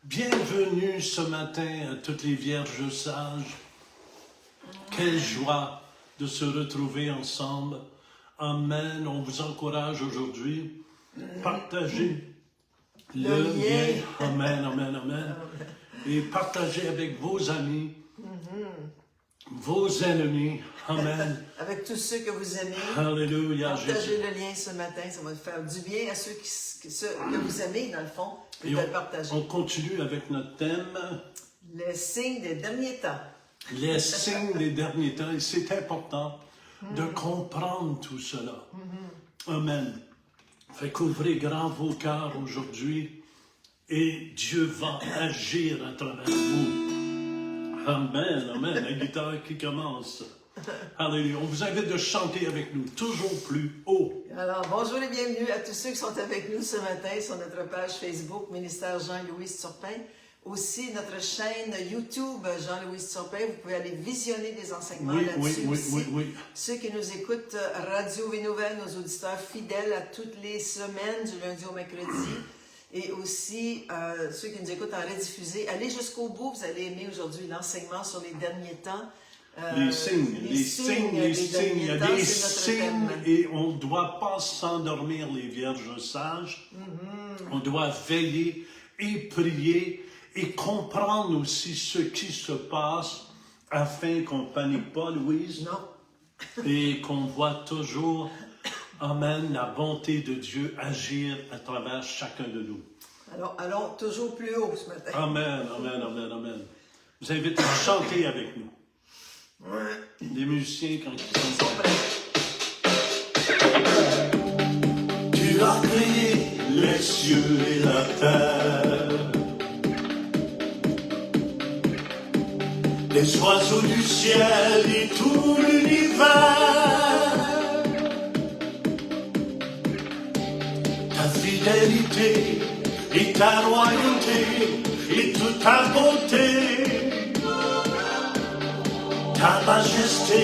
Bienvenue ce matin à toutes les vierges sages. Quelle joie de se retrouver ensemble. Amen. On vous encourage aujourd'hui. Partagez le lien. Amen, amen, amen. Et partagez avec vos amis, vos ennemis. Amen. Avec tous ceux que vous aimez. Alléluia. Partagez le lien ce matin. Ça va faire du bien à ceux que vous aimez, dans le fond. Et de le partager. On continue avec notre thème. Les signes des derniers temps. Les signes des derniers temps. Et c'est important de comprendre tout cela. Amen. Fait qu'ouvrez grand vos cœurs aujourd'hui et Dieu va agir à travers vous. Amen, amen. La guitare qui commence. Alléluia. On vous invite de chanter avec nous, toujours plus haut. Alors, bonjour et bienvenue à tous ceux qui sont avec nous ce matin sur notre page Facebook, Ministère Jean-Louis Turpin. Aussi, notre chaîne YouTube, Jean-Louis Turpin. Vous pouvez aller visionner des enseignements là-dessus aussi. Oui. Ceux qui nous écoutent, Radio V-Nouvelles, nos auditeurs fidèles à toutes les semaines, du lundi au mercredi. Et aussi, ceux qui nous écoutent en rediffusé, allez jusqu'au bout. Vous allez aimer aujourd'hui l'enseignement sur les derniers temps. Les signes. Il y a des signes et on ne doit pas s'endormir, les vierges sages. On doit veiller et prier et comprendre aussi ce qui se passe afin qu'on ne panique pas, Louise. Non. Et qu'on voit toujours, amen, la bonté de Dieu agir à travers chacun de nous. Alors, allons toujours plus haut ce matin. Amen, amen, amen, amen. Je vous invite à chanter avec nous. Les musiciens, quand ils sont prêts. Tu as créé les cieux et la terre, les oiseaux du ciel et tout l'univers. Ta fidélité et ta royauté et toute ta beauté. Ta majesté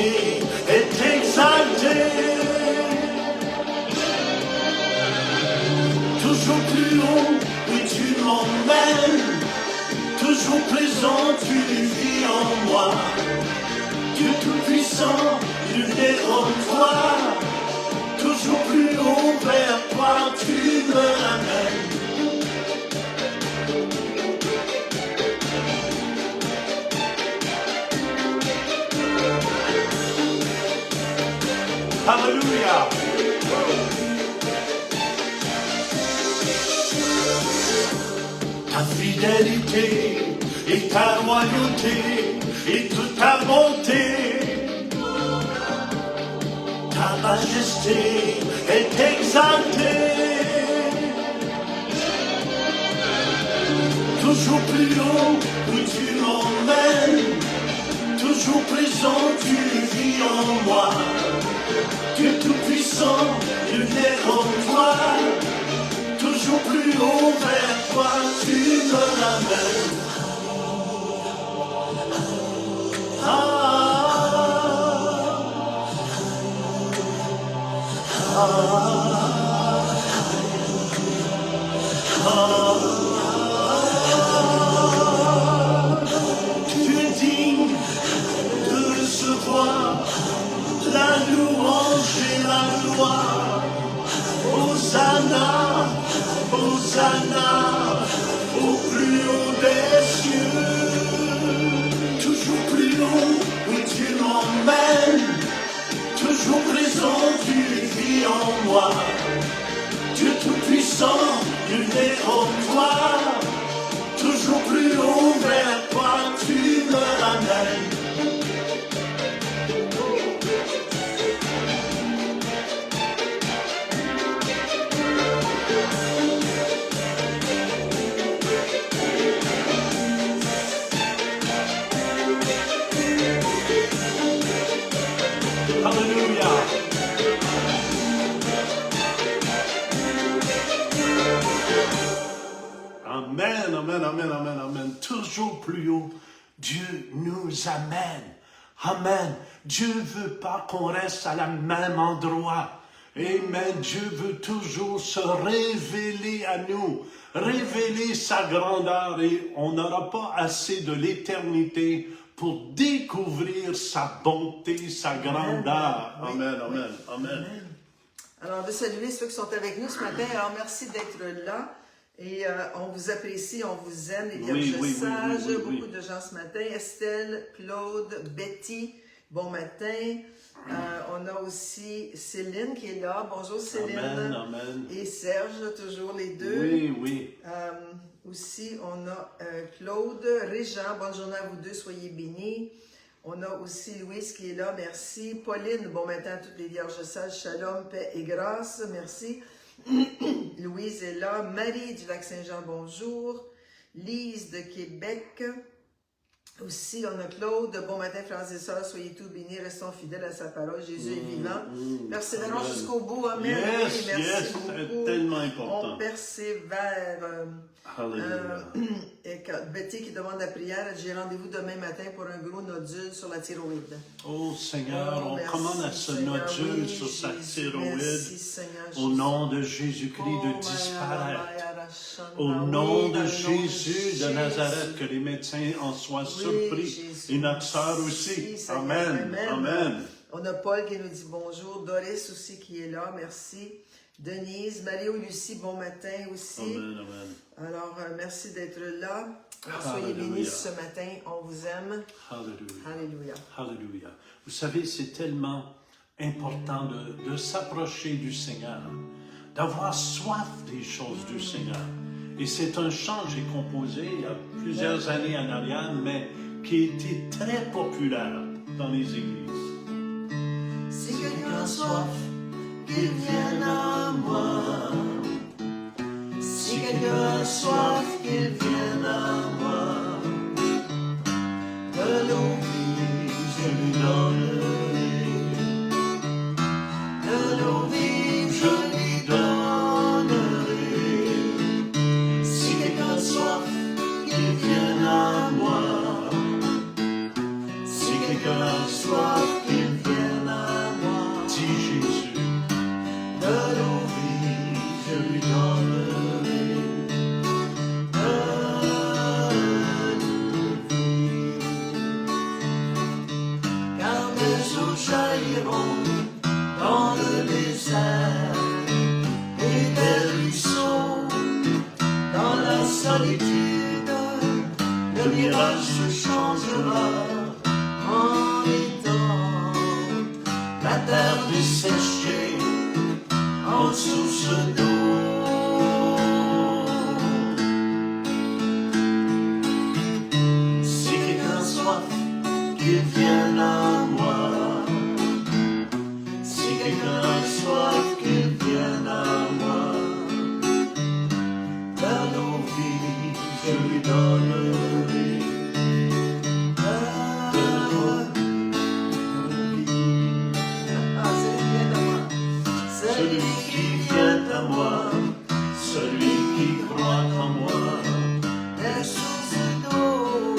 est exaltée. Toujours plus haut, oui tu m'emmènes. Toujours présent, tu vis en moi. Dieu tout-puissant, nul n'est comme toi. Toujours plus haut vers toi, tu me ramènes. Alléluia. Ta fidélité et ta royauté et toute ta bonté. Ta majesté est exaltée. Toujours plus haut où tu m'emmènes. Toujours présent, tu vis en moi. Dieu tout-puissant, nul n'est comme toi. Toujours plus haut vers toi, tu me ramènes. Tu es digne de recevoir la louange et la gloire. Hosanna, Hosanna, au plus haut des cieux. Toujours plus haut où tu m'emmènes. Toujours présent, tu vis en moi. Dieu tout-puissant, nul n'est comme toi. Toujours plus haut vers toi, tu me ramènes. Alléluia. Amen, amen, amen, amen, amen. Toujours plus haut, Dieu nous amène. Amen. Dieu ne veut pas qu'on reste à la même endroit. Amen. Dieu veut toujours se révéler à nous, révéler sa grandeur et on n'aura pas assez de l'éternité pour découvrir sa bonté, sa grandeur. Oui, Amen, oui. amen, amen. Alors, on veut saluer ceux qui sont avec nous ce matin. Alors, merci d'être là. Et on vous apprécie, on vous aime, les vierges sages. Beaucoup de gens ce matin. Estelle, Claude, Betty, bon matin. On a aussi Céline qui est là. Bonjour Céline. Amen, amen. Et Serge, toujours les deux. Oui, oui. Aussi, on a Claude, Régent. Bonne journée à vous deux, soyez bénis. On a aussi Louise qui est là, merci. Pauline, bon matin à toutes les vierges sages, shalom, paix et grâce, merci. Louise est là. Marie du Lac-Saint-Jean, bonjour. Lise de Québec. Aussi, on a Claude. Bon matin, frères et sœurs, soyez tous bénis, restons fidèles à sa parole. Jésus est vivant. Persévérons jusqu'au bout. Amen. Yes, merci yes, beaucoup. tellement important. On persévère. Hallelujah. Et Betty qui demande la prière, elle dit, j'ai rendez-vous demain matin pour un gros nodule sur la thyroïde. Oh Seigneur, on merci, commande à ce Seigneur, nodule oui, sur sa Jésus, thyroïde. merci, Seigneur, Au Jésus. nom de Jésus-Christ de disparaître. Au nom de Jésus de Nazareth, que les médecins en soient surpris. Jésus. Et notre sœur aussi. Merci, Seigneur. Amen. Amen. On a Paul qui nous dit bonjour. Doris aussi qui est là. Merci. Denise, Mario, Lucie, bon matin aussi. Amen, amen. Alors, merci d'être là. Alors, soyez bénis ce matin. On vous aime. Alléluia. Alléluia. Alléluia. Vous savez, c'est tellement important de s'approcher du Seigneur, d'avoir soif des choses du Seigneur. Et c'est un chant que j'ai composé il y a plusieurs années en arrière, mais qui a été très populaire dans les églises. Si quelqu'un a soif, qu'il vienne à moi. Si quelqu'un a soif, qu'il vienne à moi. De l'eau vive, je lui donnerai. De l'eau vive, je lui donnerai. Si quelqu'un a soif, qu'il vienne à moi. Si quelqu'un a soif, qu'il vienne à moi. Dis Jésus. De l'eau vive, je lui donnerai. Car mes eaux jailliront dans le désert et des ruisseaux dans la solitude. Le mirage se changera en étang, la terre desséchée en source d'eau. Si quelqu'un a soif, qu'il vienne à moi. Si quelqu'un a soif, qu'il vienne à moi. De l'eau vive, je lui donnerai. De l'eau vive. Ah, celui qui vient à moi, celui qui croit en moi, des sources d'eau,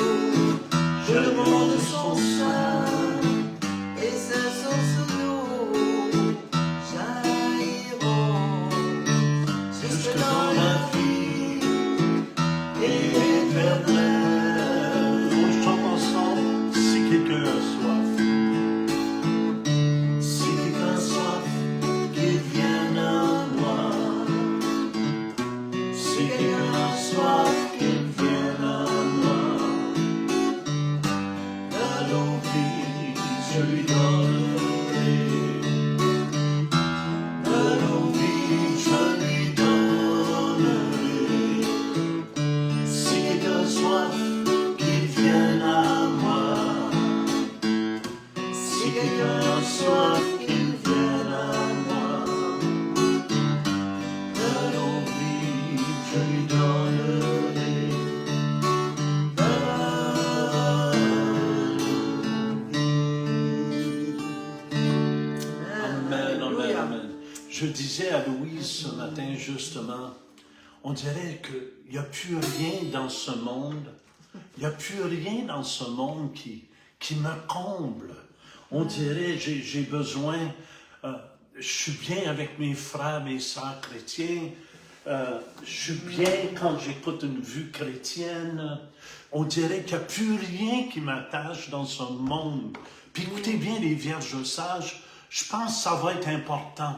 je demande son sein, et ces sources d'eau jailliront jusque dans la vie éternelle. On chante ensemble. Si quelqu'un a soif. Si quelqu'un a soif, qu'il vienne à moi. Si quelqu'un a soif, qu'il vienne à moi. De l'eau vive, je lui donnerai. De l'eau vive, je lui donnerai. Si quelqu'un a soif, qu'il vienne à moi. Si quelqu'un a soif, qu'il vienne à moi. De l'eau vive, je lui donnerai. De Amen, amen, amen. Je disais à Louise ce matin, justement, on dirait qu'il n'y a plus rien dans ce monde, il n'y a plus rien dans ce monde qui me comble. On dirait, j'ai besoin je suis bien avec mes frères, mes sœurs chrétiens. Je suis bien quand j'écoute une vue chrétienne. On dirait qu'il n'y a plus rien qui m'attache dans ce monde. Puis écoutez bien les vierges sages, je pense que ça va être important.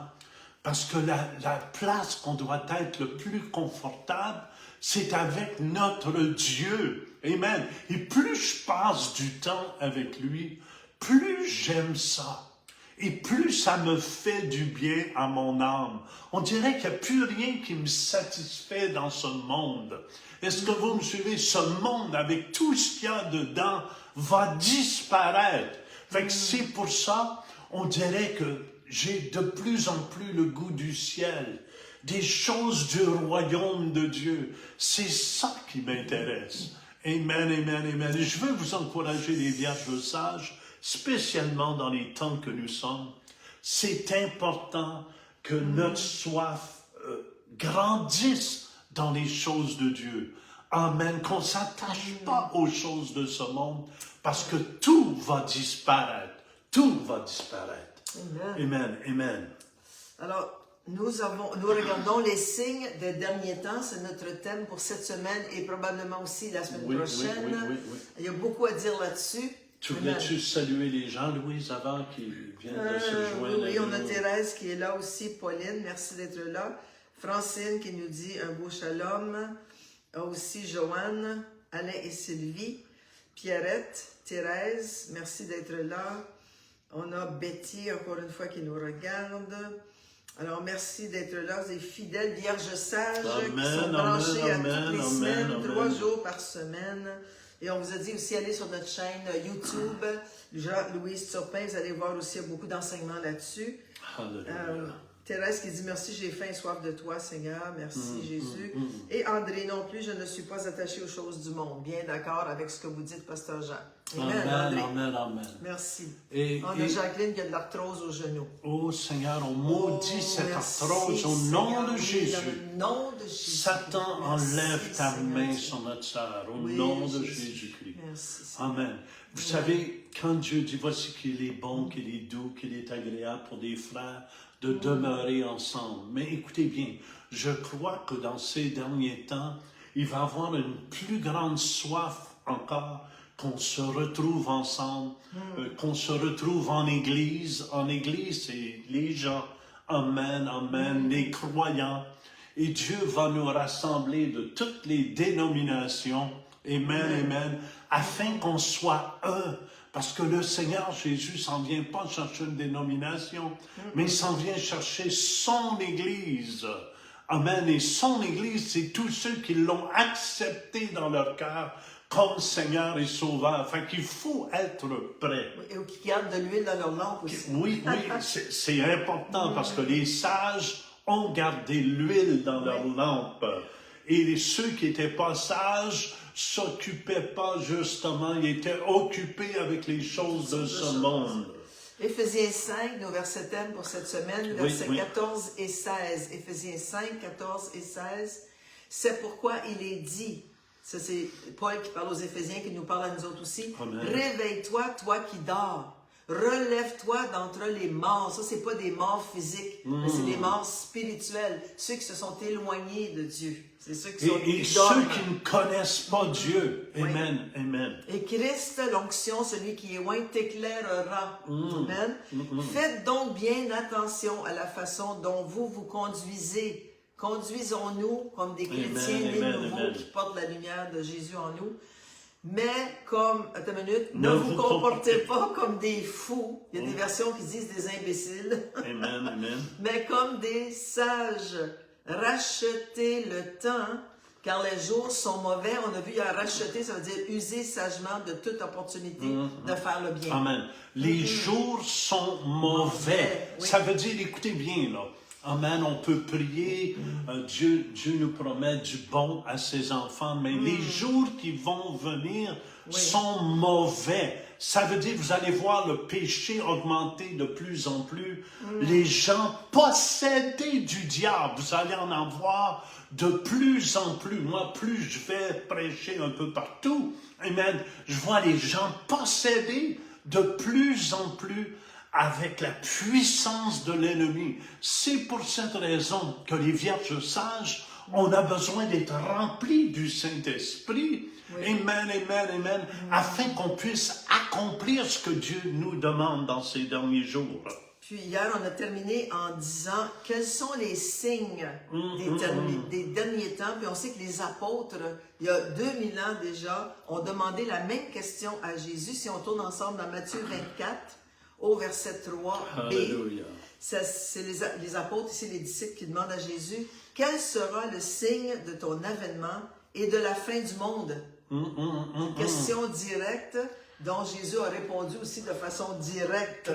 Parce que la place qu'on doit être le plus confortable, c'est avec notre Dieu. Amen. Et plus je passe du temps avec lui, plus j'aime ça. Et plus ça me fait du bien à mon âme. On dirait qu'il n'y a plus rien qui me satisfait dans ce monde. Est-ce que vous me suivez? Ce monde, avec tout ce qu'il y a dedans, va disparaître. Fait que c'est pour ça, on dirait que j'ai de plus en plus le goût du ciel, des choses du royaume de Dieu. C'est ça qui m'intéresse. Amen, amen, amen. Et je veux vous encourager, les vierges sages, spécialement dans les temps que nous sommes. C'est important que notre soif grandisse dans les choses de Dieu. Amen. Qu'on ne s'attache pas aux choses de ce monde, parce que tout va disparaître. Tout va disparaître. Amen. Amen, amen. Alors, nous regardons les signes des derniers temps. C'est notre thème pour cette semaine et probablement aussi la semaine prochaine. Oui. Il y a beaucoup à dire là-dessus. Tu voulais-tu saluer les gens, Louise, avant qu'ils viennent de se joindre? Oui, on a Thérèse qui est là aussi, Pauline, merci d'être là. Francine qui nous dit un beau shalom. Aussi Joanne, Alain et Sylvie. Pierrette, Thérèse, merci d'être là. On a Betty, encore une fois, qui nous regarde. Alors, merci d'être là, des fidèles vierges sages qui sont branchés à toutes les semaines, 3 jours par semaine. Et on vous a dit aussi, allez sur notre chaîne YouTube, Jean-Louise Turpin, vous allez voir aussi, il y a beaucoup d'enseignements là-dessus. Thérèse qui dit, merci, j'ai faim et soif de toi, Seigneur, merci Jésus. Et André, non plus, je ne suis pas attaché aux choses du monde. Bien d'accord avec ce que vous dites, Pasteur Jean. Amen, André. Amen. Merci. On a Jacqueline qui a de l'arthrose au genou. Oh Seigneur, on maudit cette arthrose au nom de Jésus. Dans le nom de Jésus. Satan, enlève ta main sur notre sœur au nom de Jésus-Christ. Merci. Amen. Vous savez, quand Dieu dit, voici qu'il est bon, qu'il est doux, qu'il est agréable pour des frères de demeurer ensemble. Mais écoutez bien, je crois que dans ces derniers temps, il va y avoir une plus grande soif encore qu'on se retrouve ensemble, qu'on se retrouve en Église. En Église, c'est les gens, amen, amen, les croyants. Et Dieu va nous rassembler de toutes les dénominations, amen, amen, afin qu'on soit un. Parce que le Seigneur Jésus s'en vient pas chercher une dénomination, mais il s'en vient chercher son Église. Amen. Et son Église, c'est tous ceux qui l'ont accepté dans leur cœur comme Seigneur et Sauveur. Fait qu'il faut être prêt. Et qui gardent de l'huile dans leur lampe aussi. Oui, c'est important parce que les sages ont gardé l'huile dans leur lampe. Et ceux qui n'étaient pas sages s'occupaient pas justement, ils étaient occupés avec les choses de ce monde. Éphésiens 5, nos versets thèmes pour cette semaine, versets 14 et 16. Éphésiens 5, 14 et 16. C'est pourquoi il est dit, ça c'est Paul qui parle aux Éphésiens, qui nous parle à nous autres aussi. Amen. Réveille-toi, toi qui dors. Relève-toi d'entre les morts. Ça, c'est pas des morts physiques, mais c'est des morts spirituelles. Ceux qui se sont éloignés de Dieu. C'est ceux qui sont et ceux qui ne connaissent pas Dieu. Amen, amen. Et Christ, l'onction, celui qui est loin, t'éclairera. Amen. Faites donc bien attention à la façon dont vous vous conduisez. Conduisons-nous comme des chrétiens nés nouveaux qui portent la lumière de Jésus en nous. Mais comme, attends une minute, ne vous comportez pas comme des fous. Il y a des versions qui disent des imbéciles. Amen, amen. Mais comme des sages. Rachetez le temps, car les jours sont mauvais. On a vu, racheter, ça veut dire user sagement de toute opportunité de faire le bien. Amen. Les jours sont mauvais. Oui. Ça veut dire, écoutez bien, là. Amen, on peut prier, Dieu nous promet du bon à ses enfants, mais les jours qui vont venir sont mauvais. Ça veut dire, vous allez voir le péché augmenter de plus en plus. Les gens possédés du diable, vous allez en avoir de plus en plus. Moi, plus je vais prêcher un peu partout, amen, je vois les gens possédés de plus en plus avec la puissance de l'ennemi. C'est pour cette raison que les vierges sages, on a besoin d'être remplis du Saint-Esprit. Oui. Amen, amen, amen. Afin qu'on puisse accomplir ce que Dieu nous demande dans ces derniers jours. Puis hier, on a terminé en disant quels sont les signes des derniers temps. Puis on sait que les apôtres, il y a 2000 ans déjà, ont demandé la même question à Jésus. Si on tourne ensemble dans Matthieu 24, au verset 3b, c'est les apôtres, ici les disciples qui demandent à Jésus, quel sera le signe de ton avènement et de la fin du monde? Question directe, dont Jésus a répondu aussi de façon directe.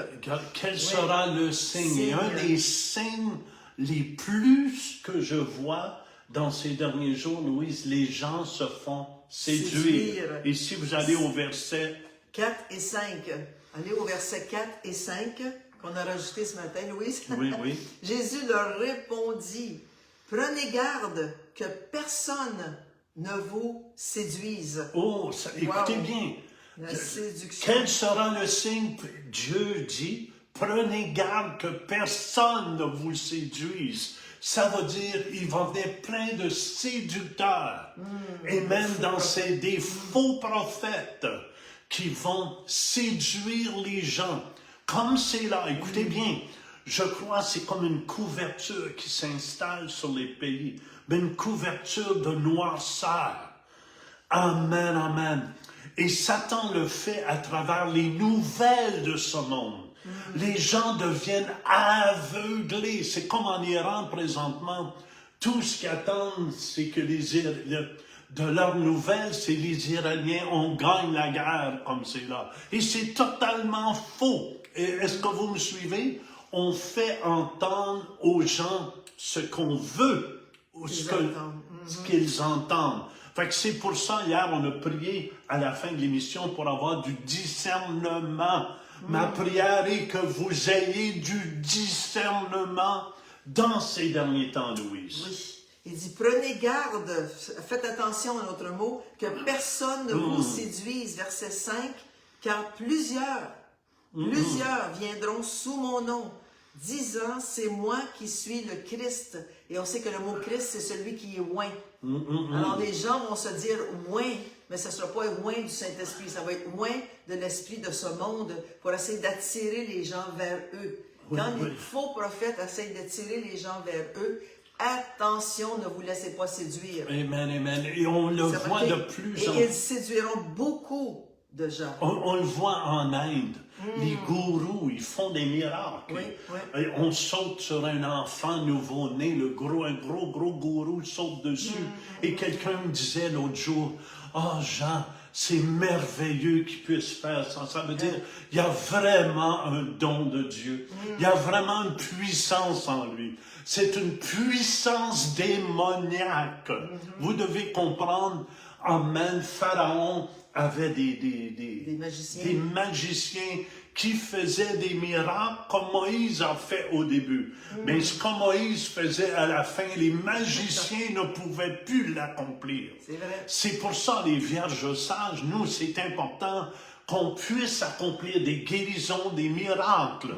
Quel sera le signe? Et un des signes les plus que je vois dans ces derniers jours, Louise, les gens se font séduire. Et si vous allez au verset 4 et 5, allez au verset 4 et 5, qu'on a rajouté ce matin, Louise. Oui, oui. Jésus leur répondit, prenez garde que personne ne vous séduise. Oh, écoutez bien. La séduction. Quel sera le signe? Dieu dit, prenez garde que personne ne vous séduise. Ça veut dire, il va venir plein de séducteurs. Et même des faux prophètes qui vont séduire les gens. Comme c'est là, écoutez bien, je crois que c'est comme une couverture qui s'installe sur les pays, mais une couverture de noirceur. Amen, amen. Et Satan le fait à travers les nouvelles de ce monde. Les gens deviennent aveuglés. C'est comme en Iran présentement. Tout ce qu'ils attendent, c'est que de leurs nouvelles, c'est les Iraniens, on gagne la guerre comme c'est là. Et c'est totalement faux. Est-ce que vous me suivez? On fait entendre aux gens ce qu'on veut, ce qu'ils entendent. Fait que c'est pour ça, hier, on a prié à la fin de l'émission pour avoir du discernement. Ma prière est que vous ayez du discernement dans ces derniers temps, Louise. Oui. Il dit, prenez garde, faites attention à notre mot, que personne ne vous séduise. Verset 5, car plusieurs viendront sous mon nom, disant, c'est moi qui suis le Christ. Et on sait que le mot Christ, c'est celui qui est oint. Alors les gens vont se dire oint, mais ce ne sera pas oint du Saint-Esprit, ça va être oint de l'esprit de ce monde pour essayer d'attirer les gens vers eux. Quand les faux prophètes essayent d'attirer les gens vers eux, attention, ne vous laissez pas séduire. Amen, amen. Et on le voit de plus en plus. Et ils séduiront beaucoup de gens. On le voit en Inde. Les gourous, ils font des miracles. Oui. On saute sur un enfant nouveau-né, un gros gourou saute dessus. Et quelqu'un me disait l'autre jour, « Oh Jean, c'est merveilleux qu'il puisse faire ça. » Ça veut dire, il y a vraiment un don de Dieu. Il y a vraiment une puissance en lui. C'est une puissance démoniaque. Vous devez comprendre, amen, Pharaon avait des magiciens qui faisaient des miracles comme Moïse a fait au début. Mais ce que Moïse faisait à la fin, les magiciens ne pouvaient plus l'accomplir. C'est pour ça, les vierges sages, nous, c'est important qu'on puisse accomplir des guérisons, des miracles.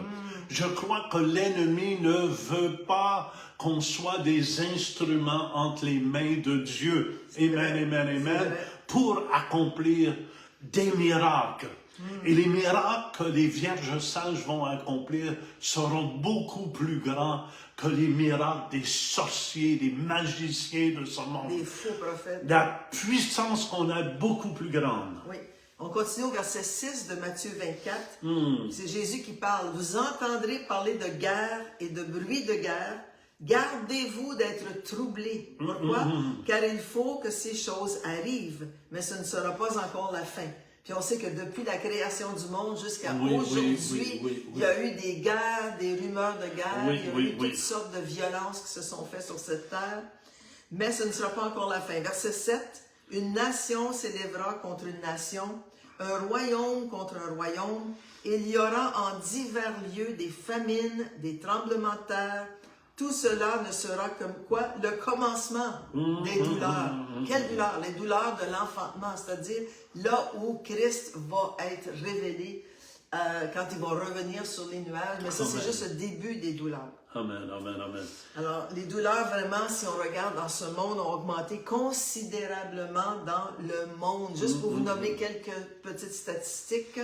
Je crois que l'ennemi ne veut pas qu'on soit des instruments entre les mains de Dieu. Amen, amen, amen. Pour accomplir des miracles. Et les miracles que les vierges sages vont accomplir seront beaucoup plus grands que les miracles des sorciers, des magiciens de ce monde. Des faux prophètes. La puissance qu'on a est beaucoup plus grande. Oui. On continue au verset 6 de Matthieu 24. C'est Jésus qui parle. Vous entendrez parler de guerre et de bruit de guerre. Gardez-vous d'être troublés. Pourquoi? Car il faut que ces choses arrivent, mais ce ne sera pas encore la fin. Puis on sait que depuis la création du monde jusqu'à aujourd'hui, il y a eu des guerres, des rumeurs de guerre, il y a eu toutes sortes de violences qui se sont faites sur cette terre, mais ce ne sera pas encore la fin. Verset 7, une nation s'élèvera contre une nation, un royaume contre un royaume, et il y aura en divers lieux des famines, des tremblements de terre. Tout cela ne sera comme quoi? Le commencement des douleurs. Quelles douleurs? Les douleurs de l'enfantement, c'est-à-dire là où Christ va être révélé. quand ils vont revenir sur les nuages. Mais ça, c'est Amen. juste le début des douleurs. Amen, amen, amen. Alors, les douleurs, vraiment, si on regarde dans ce monde, ont augmenté considérablement dans le monde. Juste pour vous nommer quelques petites statistiques,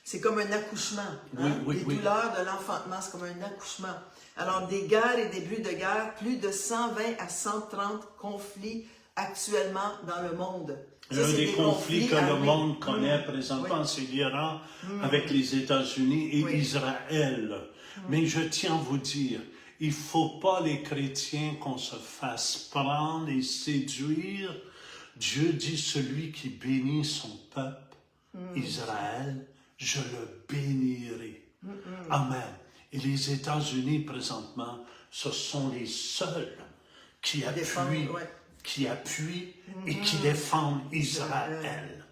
c'est comme un accouchement. Hein? Les douleurs de l'enfantement, c'est comme un accouchement. Alors, des guerres et des bruits de guerre, plus de 120 à 130 conflits actuellement dans le monde. Ça, un des conflits que le monde connaît présentement, oui. c'est l'Iran avec les États-Unis et Israël. Mais je tiens à vous dire, il ne faut pas les chrétiens qu'on se fasse prendre et séduire. Dieu dit, celui qui bénit son peuple, Israël, je le bénirai. Amen. Et les États-Unis, présentement, ce sont les seuls qui appuient, et qui défendent Israël.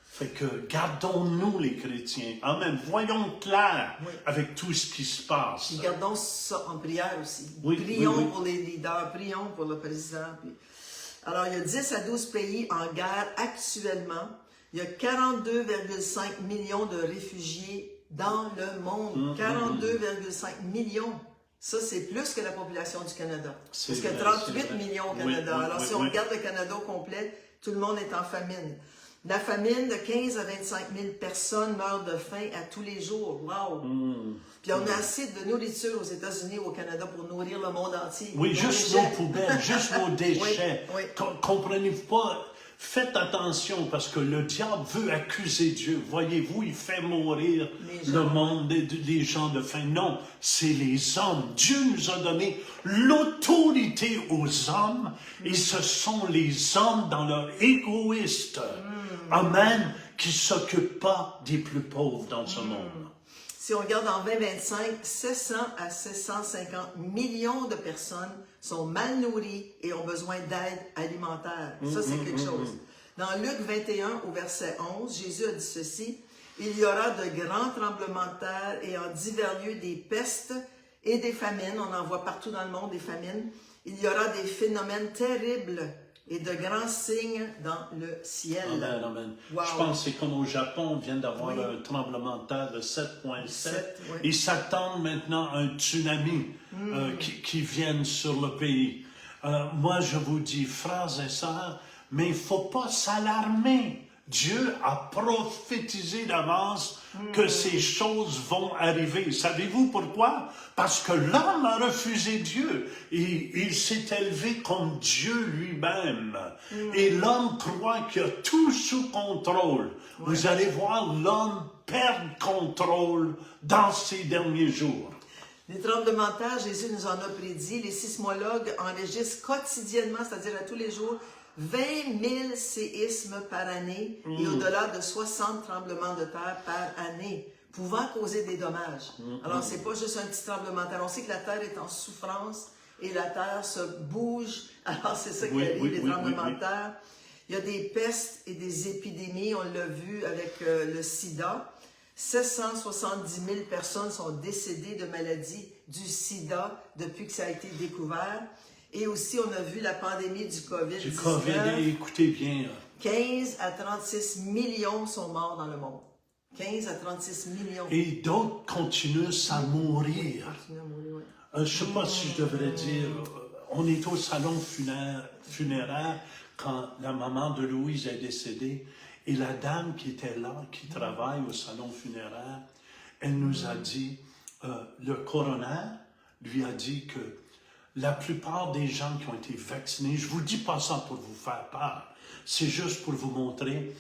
Fait que gardons-nous les chrétiens. Amen. Voyons clair avec tout ce qui se passe. Et gardons ça en prière aussi. Oui, prions pour les leaders, prions pour le président. Alors, il y a 10 à 12 pays en guerre actuellement. Il y a 42,5 millions de réfugiés dans le monde. 42,5 millions. Ça, c'est plus que la population du Canada. Parce qu'il y a 38 millions au Canada. Alors, si on regarde le Canada au complet, tout le monde est en famine. La famine, de 15 à 25 000 personnes meurent de faim à tous les jours. Wow! Puis on a assez de nourriture aux États-Unis ou au Canada pour nourrir le monde entier. Oui, juste nos poubelles, juste nos déchets. Comprenez-vous pas? Faites attention parce que le diable veut accuser Dieu. Voyez-vous, il fait mourir le monde des gens de faim. Non, c'est les hommes. Dieu nous a donné l'autorité aux hommes et ce sont les hommes dans leur égoïste. Amen, qui ne s'occupent pas des plus pauvres dans ce monde. Si on regarde en 2025, 700 à 750 millions de personnes sont mal nourries et ont besoin d'aide alimentaire. Ça, c'est quelque chose. Dans Luc 21, au verset 11, Jésus a dit ceci, « Il y aura de grands tremblements de terre et en divers lieux des pestes et des famines. » On en voit partout dans le monde des famines. « Il y aura des phénomènes terribles et de grands signes dans le ciel. » Amen, amen. Wow. Je pense que c'est comme au Japon, on vient d'avoir un tremblement de terre de 7,7. Ils s'attendent maintenant à un tsunami qui vienne sur le pays. Moi, je vous dis, frères et sœurs, mais il ne faut pas s'alarmer. Dieu a prophétisé d'avance que ces choses vont arriver. Savez-vous pourquoi? Parce que l'homme a refusé Dieu. Il s'est élevé comme Dieu lui-même. Et l'homme croit qu'il a tout sous contrôle. Vous allez voir l'homme perdre contrôle dans ces derniers jours. Les tremblements de terre, Jésus nous en a prédit. Les sismologues enregistrent quotidiennement, c'est-à-dire à tous les jours, 20 000 séismes par année et au-delà de 60 tremblements de terre par année, pouvant causer des dommages. Alors, c'est pas juste un petit tremblement de terre. On sait que la terre est en souffrance et la terre se bouge. Alors, c'est ça qui arrive, les tremblements de terre. Il y a des pestes et des épidémies. On l'a vu avec le sida. 770 000 personnes sont décédées de maladies du sida depuis que ça a été découvert. Et aussi, on a vu la pandémie du COVID-19. Du COVID, écoutez bien. 15 à 36 millions sont morts dans le monde. 15 à 36 millions. Et d'autres continuent à mourir. Je ne sais pas si je devrais dire, on est au salon funéraire quand la maman de Louise est décédée. Et la dame qui était là, qui travaille au salon funéraire, elle nous a dit, le coroner lui a dit que la plupart des gens qui ont été vaccinés, je ne vous dis pas ça pour vous faire peur, c'est juste pour vous montrer,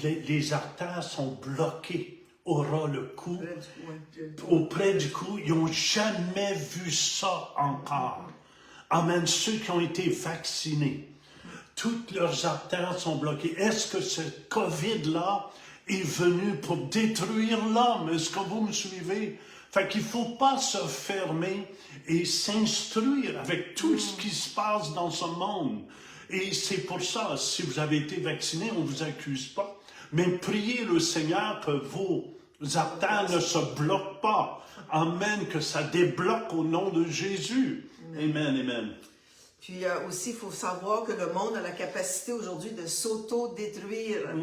les artères sont bloquées au ras le cou, auprès du cou, ils n'ont jamais vu ça encore. Amen, ceux qui ont été vaccinés. Toutes leurs artères sont bloquées. Est-ce que ce COVID-là est venu pour détruire l'homme? Est-ce que vous me suivez? Fait qu'il ne faut pas se fermer et s'instruire avec tout ce qui se passe dans ce monde. Et c'est pour ça, si vous avez été vacciné, on ne vous accuse pas. Mais priez le Seigneur que vos artères ne se bloquent pas. Amen, que ça débloque au nom de Jésus. Amen, amen. Puis aussi, il faut savoir que le monde a la capacité aujourd'hui de s'auto-détruire.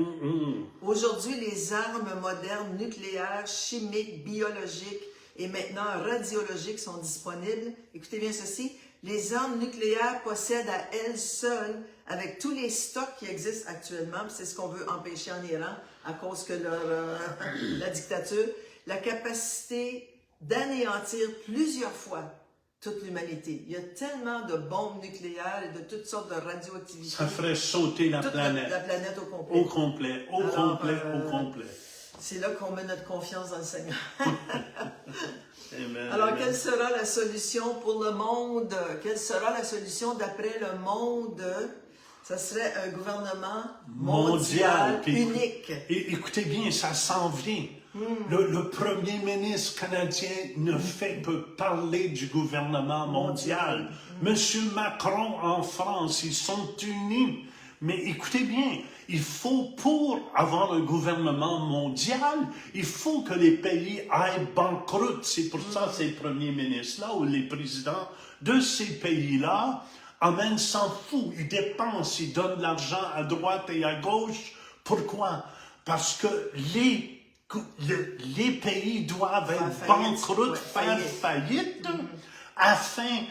Aujourd'hui, les armes modernes, nucléaires, chimiques, biologiques et maintenant radiologiques sont disponibles. Écoutez bien ceci, les armes nucléaires possèdent à elles seules, avec tous les stocks qui existent actuellement, c'est ce qu'on veut empêcher en Iran à cause que la dictature, la capacité d'anéantir plusieurs fois toute l'humanité. Il y a tellement de bombes nucléaires et de toutes sortes de radioactivités. Ça ferait sauter la planète. La planète au complet. Au complet, au complet. C'est là qu'on met notre confiance dans le Seigneur. Amen, Alors, amen. quelle sera la solution pour le monde? Quelle sera la solution d'après le monde? Ça serait un gouvernement mondial Puis, unique. Et écoutez bien, ça s'en vient. Le premier ministre canadien ne fait que parler du gouvernement mondial. Monsieur Macron en France, ils sont unis. Mais écoutez bien, il faut, pour avoir un gouvernement mondial, il faut que les pays aillent banqueroute. C'est pour ça ces premiers ministres-là ou les présidents de ces pays-là, amen, s'en fout. Ils dépensent, ils donnent de l'argent à droite et à gauche. Pourquoi? Parce que les pays doivent être banqueroutes, faire faillite, afin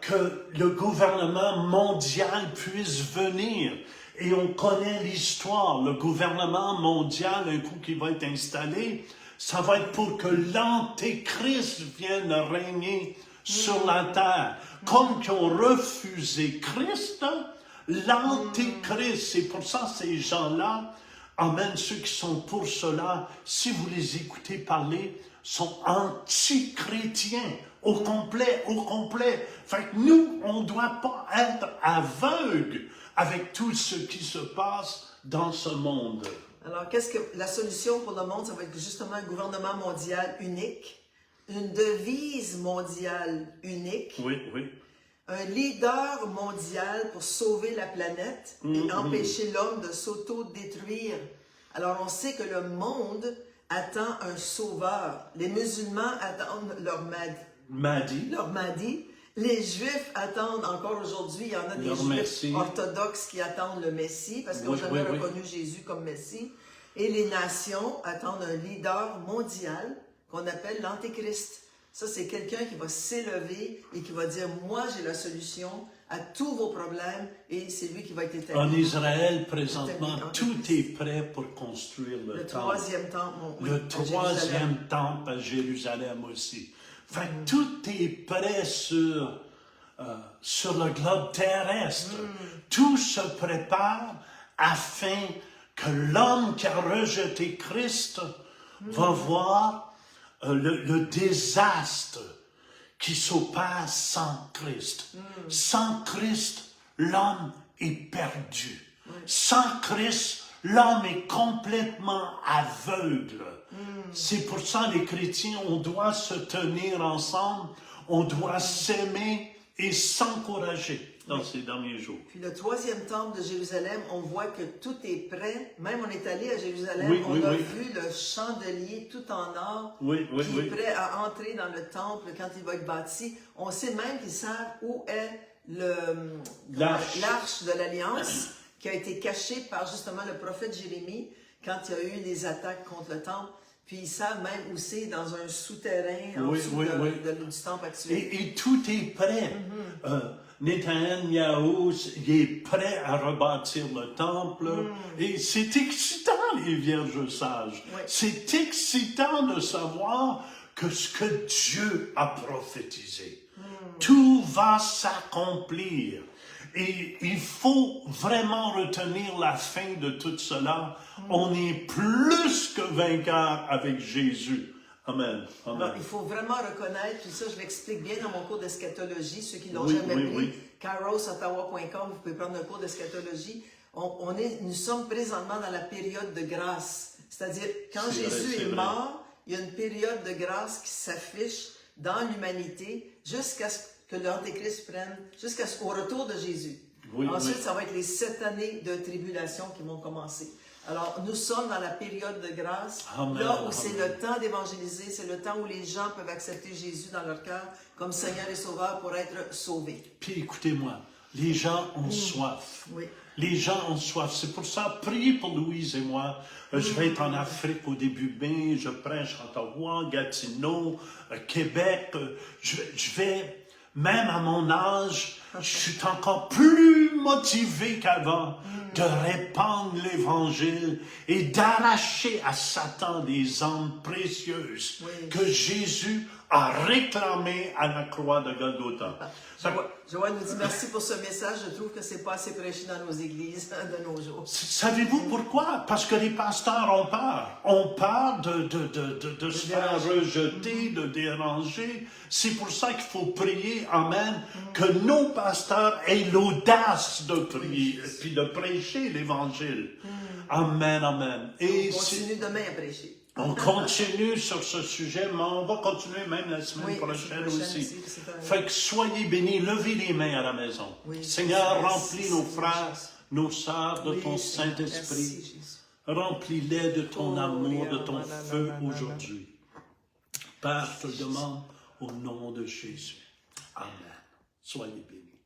que le gouvernement mondial puisse venir. Et on connaît l'histoire. Le gouvernement mondial, un coup qui va être installé, ça va être pour que l'Antéchrist vienne régner sur la terre. Comme qu'ils ont refusé Christ, l'Antéchrist, c'est pour ça ces gens-là, amen, ceux qui sont pour cela, si vous les écoutez parler, sont anti-chrétiens. Au complet, au complet. Fait que nous, on ne doit pas être aveugles avec tout ce qui se passe dans ce monde. Alors, qu'est-ce que la solution pour le monde? Ça va être justement un gouvernement mondial unique, une devise mondiale unique, Oui, oui. un leader mondial pour sauver la planète et empêcher l'homme de s'auto-détruire. Alors, on sait que le monde attend un sauveur. Les musulmans attendent leur Mahdi. Les Juifs attendent encore aujourd'hui, il y en a des Juifs orthodoxes qui attendent le Messie parce qu'ils n'ont jamais reconnu Jésus comme Messie. Et les nations attendent un leader mondial qu'on appelle l'Antéchrist. Ça, c'est quelqu'un qui va s'élever et qui va dire « Moi, j'ai la solution à tous vos problèmes » et c'est lui qui va être établi. En Israël, présentement, tout est prêt pour construire le temple. Troisième temple. Le troisième temple à Jérusalem aussi. Fait que tout est prêt sur le globe terrestre. Tout se prépare afin que l'homme qui a rejeté Christ va voir le désastre qui s'opère sans Christ. Sans Christ, l'homme est perdu. Sans Christ, l'homme est complètement aveugle. C'est pour ça, les chrétiens, on doit se tenir ensemble, on doit s'aimer et s'encourager dans ces derniers jours. Puis le troisième temple de Jérusalem, on voit que tout est prêt. Même on est allé à Jérusalem, on a vu le chandelier tout en or qui est prêt à entrer dans le temple quand il va être bâti. On sait même qu'ils savent où est l'arche de l'Alliance qui a été cachée par justement le prophète Jérémie quand il y a eu des attaques contre le temple. Puis ils savent même où c'est, dans un souterrain en dessous du temple actuel. Et tout est prêt. Netanyahou, il est prêt à rebâtir le temple. Et c'est excitant, les vierges sages. C'est excitant de savoir que ce que Dieu a prophétisé, tout va s'accomplir. Et il faut vraiment retenir la fin de tout cela. On est plus que vainqueurs avec Jésus. Amen. Amen. Alors, il faut vraiment reconnaître, puis ça je l'explique bien dans mon cours d'eschatologie, ceux qui l'ont jamais pris, carosottawa.com, vous pouvez prendre un cours d'eschatologie. Nous sommes présentement dans la période de grâce. C'est-à-dire, quand Jésus est mort, il y a une période de grâce qui s'affiche dans l'humanité jusqu'à ce que l'Antéchrist prenne, jusqu'au retour de Jésus. Ensuite, ça va être les 7 années de tribulation qui vont commencer. Alors, nous sommes dans la période de grâce, Amen, là où c'est amen. le temps d'évangéliser, c'est le temps où les gens peuvent accepter Jésus dans leur cœur comme Seigneur et Sauveur pour être sauvés. Puis écoutez-moi, les gens ont soif. Oui. Les gens ont soif. C'est pour ça, priez pour Louise et moi. Je vais être en Afrique au début mai. Je prêche à Ottawa, Gatineau, Québec. Je vais, même à mon âge, je suis encore plus motivé qu'avant de répandre l'Évangile et d'arracher à Satan des âmes précieuses Oui. que Jésus a réclamées à la croix de Golgotha. Joël nous dit merci pour ce message. Je trouve que c'est pas assez prêché dans nos églises de nos jours. Savez-vous pourquoi? Parce que les pasteurs ont peur. Ont peur de se faire rejeter, de déranger. C'est pour ça qu'il faut prier, amen, que nos pasteurs aient l'audace de prier et puis de prêcher l'Évangile. Amen, amen. Et On continue demain à prêcher. on continue sur ce sujet, mais on va continuer même la semaine Oui, prochaine la semaine aussi. aussi, c'est un- Fait que soyez bénis, levez les mains à la maison. Oui, Seigneur, merci, remplis nos Seigneur frères, Jésus. nos sœurs de Oui, ton Seigneur, Saint-Esprit. merci, Jésus. Remplis-les de ton Oh, amour, de Léa, ton nanana, feu nanana. aujourd'hui. Père, je te le demande au nom de Jésus. Amen. Soyez bénis.